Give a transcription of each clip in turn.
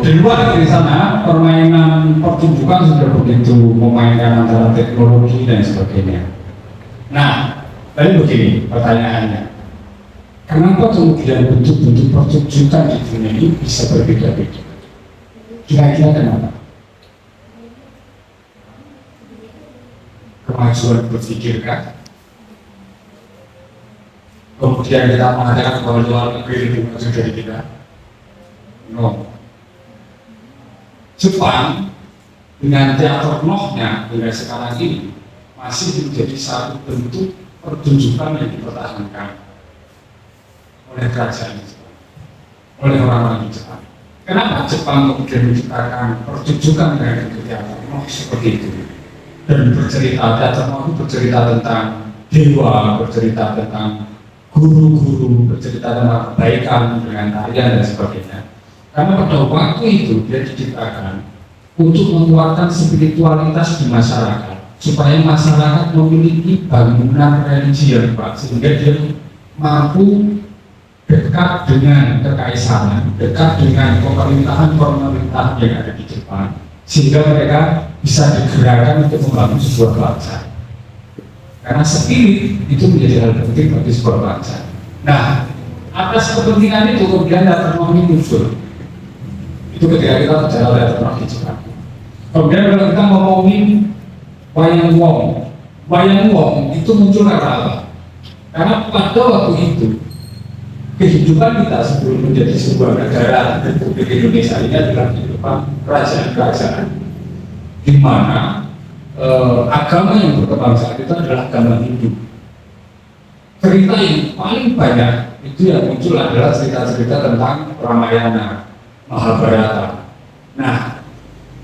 di luar dari sana permainan pertunjukan sudah begitu memainkan antara teknologi dan sebagainya. Nah, lalu begini pertanyaannya, kenapa kemudian bentuk-bentuk pertunjukan di dunia ini bisa berbeda-beda? Kira-kira kenapa? Kemajuan berpikir kan? Kemudian kita mengatakan bahwa luar negeri lebih maju dari kita? No. Jepang dengan teater Noh-nya hingga sekarang ini masih menjadi satu bentuk pertunjukan yang dipertahankan oleh kerajaan Jepang, oleh orang-orang di Jepang. Kenapa Jepang kemudian menciptakan pertunjukan dengan teater Noh seperti itu? Dan bercerita, teater Noh bercerita tentang dewa, bercerita tentang guru-guru, bercerita tentang kebaikan dengan tarian dan sebagainya. Karena pada waktu itu dia diciptakan untuk menguatkan spiritualitas di masyarakat, supaya masyarakat memiliki bangunan religi yang kuat, sehingga dia mampu dekat dengan kekaisaran, dekat dengan pemerintahan yang ada di Jepang, sehingga mereka bisa digerakkan untuk membangun sebuah bangsa. Karena spirit itu menjadi hal penting bagi sebuah bangsa. Nah, atas kepentingan itu kemudian teater Noh ini muncul. Itu ketika kita bicara teater Noh di Jepang. Kemudian kalau kita ngomongin wayang wong itu muncul karena apa? Karena pada waktu itu kehidupan kita sebelum menjadi sebuah negara Republik Indonesia ini adalah kehidupan kerajaan-kerajaan, di mana agama yang berkembang saat itu adalah agama Hindu. Cerita yang paling banyak itu yang muncul adalah cerita-cerita tentang Ramayana, Mahabharata. Nah,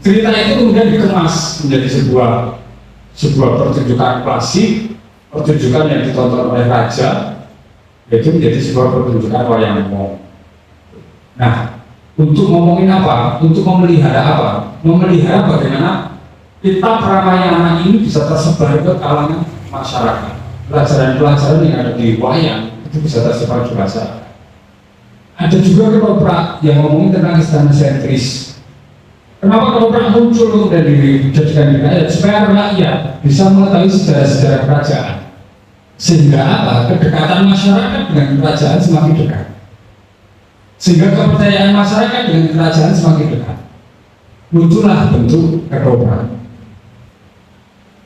cerita itu kemudian dikemas menjadi sebuah pertunjukan klasik, pertunjukan yang ditonton oleh raja, yaitu menjadi sebuah pertunjukan wayang wong. Nah, untuk ngomongin apa? Untuk memelihara apa? Memelihara bagaimana kitab Ramayana ini bisa tersebar ke kalangan masyarakat. Pelajaran-pelajaran yang ada di wayang itu bisa tersebar di masyarakat. Ada juga ketoprak yang ngomongin tentang istana sentris. Kenapa ketoprak muncul dan dijadikan di rakyat? Supaya rakyat bisa mengetahui sejarah-sejarah kerajaan. Sehingga apa? Kedekatan masyarakat dengan kerajaan semakin dekat. Sehingga kepercayaan masyarakat dengan kerajaan semakin dekat. Muncullah bentuk ketoprak.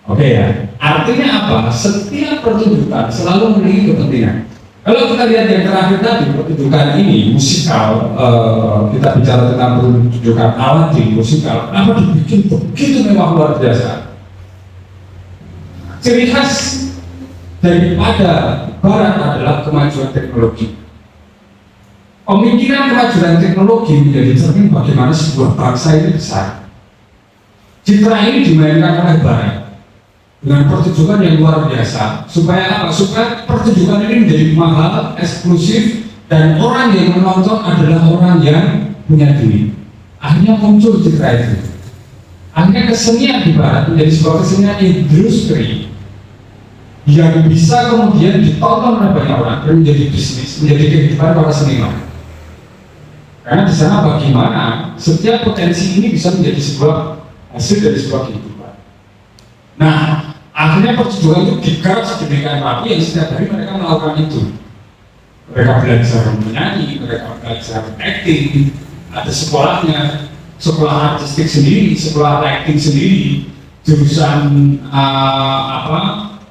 Oke ya, artinya apa? Setiap pertunjukan selalu memiliki kepentingan. Kalau kita lihat yang terakhir tadi, pertunjukan ini musikal, kita bicara tentang pertunjukan Aladdin musikal, apa dibikin begitu mewah luar biasa. Ciri khas daripada Barat adalah kemajuan teknologi. Pemikiran kemajuan teknologi menjadi cermin bagaimana sebuah bangsa ini besar. Citra ini dimainkan oleh Barat dengan pertunjukan yang luar biasa, supaya apa? Supaya pertunjukan ini menjadi mahal, eksklusif, dan orang yang menonton adalah orang yang punya duit. Akhirnya muncul citra itu. Akhirnya kesenian di Barat menjadi sebuah kesenian industri yang bisa kemudian ditonton oleh banyak orang dan menjadi bisnis, menjadi kehidupan para seniman. Karena di sana bagaimana setiap potensi ini bisa menjadi sebuah hasil dari sebuah kehidupan. Nah, akhirnya pertunjukan itu digarap sedemikian rapi yang setiap hari mereka melakukan itu. Mereka belajar menyanyi, mereka belajar acting, ada sekolahnya, sekolah artistik sendiri, sekolah acting sendiri, jurusan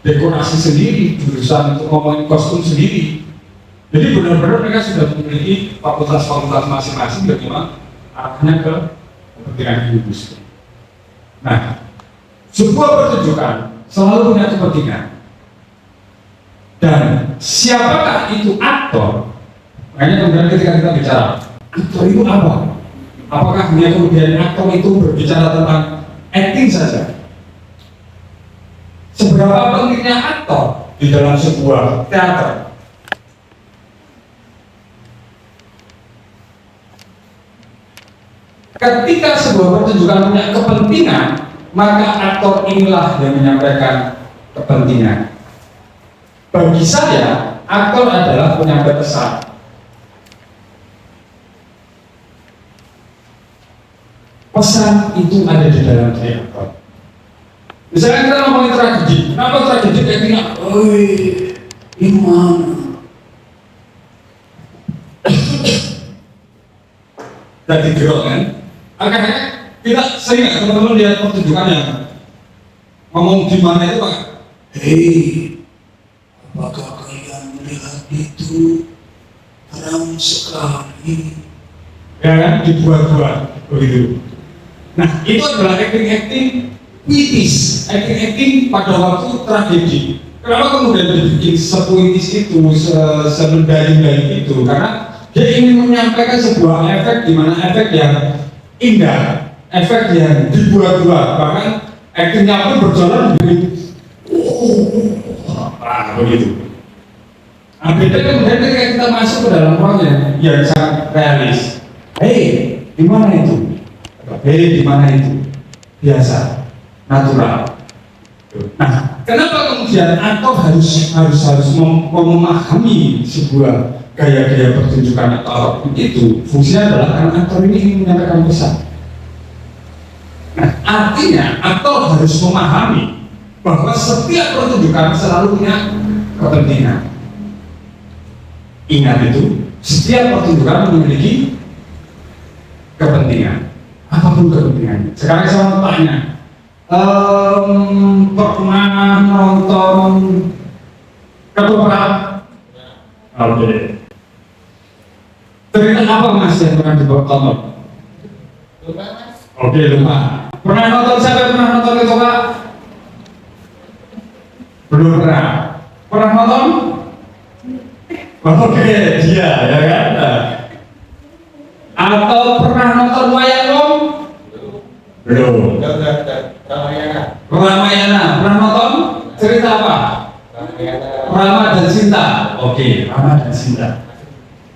dekorasi sendiri, jurusan untuk ngomongin kostum sendiri. Jadi benar-benar mereka sudah memiliki fakultas-fakultas masing-masing bagaimana arahnya ke kepentingan industri. Nah, sebuah pertunjukan selalu punya kepentingan. Dan siapakah itu aktor? Makanya kemudian ketika kita bicara, aktor itu apa? Apakah hanya kemudian aktor itu berbicara tentang acting saja? Seberapa pentingnya aktor di dalam sebuah teater? Ketika sebuah pertunjukan punya kepentingan, maka aktor inilah yang menyampaikan kepentingan. Bagi saya, aktor adalah penyampai pesan. Pesan itu ada di dalam diri aktor. Misalnya kita ngomongin tragedi, kenapa tragedi actingnya? Oi, gimana? Jadi gerok kan? Akhirnya kita sering nggak teman-teman lihat pertunjukan yang ngomong gimana itu Pak? Hei, apakah kalian melihat itu? Terang sekali. Ya kan, dibuat-buat begitu. Nah, itu adalah acting puitis, acting pada waktu tragedi. Kenapa kemudian dibikin sepuitis itu, semendayu-dayu itu? Karena dia ingin menyampaikan sebuah efek, di mana efek yang indah, efek yang dibuat-buat, bahkan actingnya pun berjalan begitu. Begitu. Nah, beda kemudian ketika kita masuk ke dalam ruangnya yang sangat realis. Hei, di mana itu? Hei, di mana itu? Biasa, natural. Nah, kenapa kemudian aktor harus memahami sebuah gaya-gaya pertunjukan atau apapun itu? Fungsinya adalah karena aktor ini ingin menyampaikan pesan. Nah, artinya aktor harus memahami bahwa setiap pertunjukan selalu punya kepentingan. Ingat itu, setiap pertunjukan memiliki kepentingan, apapun kepentingannya. Sekarang saya mau tanya, pernah nonton ketoprak? Oke. Cerita apa Mas yang pernah ditonton? Lupa Mas. Oke, lupa. Pernah nonton, siapa pernah nonton ketoprak? Belum pernah. Pernah nonton? Oke, dia ya kan. Atau pernah nonton wayang Wong? Belum. Ramayana. Pernah nonton? Cerita apa? Rama dan Sinta. Oke, Rama dan Sinta.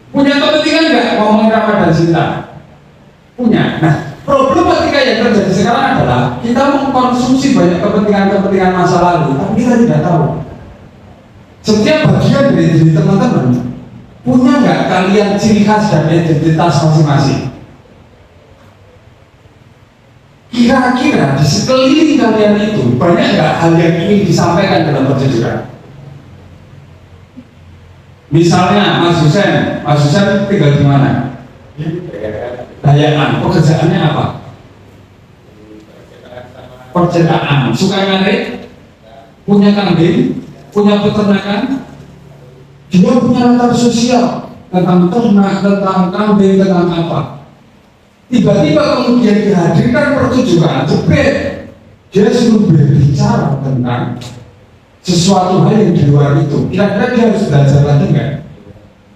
Punya kepentingan nggak ngomongin Rama dan Sinta? Punya. Nah, problematika yang terjadi sekarang adalah kita mengkonsumsi banyak kepentingan masa lalu, tapi kita tidak tahu. Setiap bagian dari diri teman-teman punya nggak kalian ciri khas dan identitas masing-masing? Kira-kira di sekeliling kalian itu banyak nggak hal yang ingin disampaikan dalam pertunjukan? Misalnya Mas Husen tinggal di mana? Dayakan. Pekerjaannya apa? Percetaan. Suka ngarit? Punya kambing? Punya peternakan, dia punya latar sosial tentang ternak, tentang kambing, tentang apa. Tiba-tiba kemudian dihadirkan pertunjukan, jebret, dia suruh berbicara tentang sesuatu hal yang di luar itu. Kira-kira dia harus belajar lagi nggak?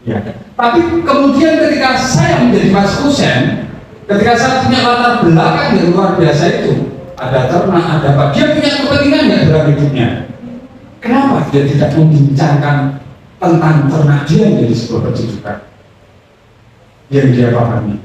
Ya. Tapi kemudian ketika saya menjadi Mas Husen, ketika saya punya latar belakang yang luar biasa itu, ada ternak, ada apa, dia punya kepentingan nggak dalam hidupnya? Kenapa dia tidak membincangkan tentang ternak dia menjadi sebuah pertunjukan yang dia pahami?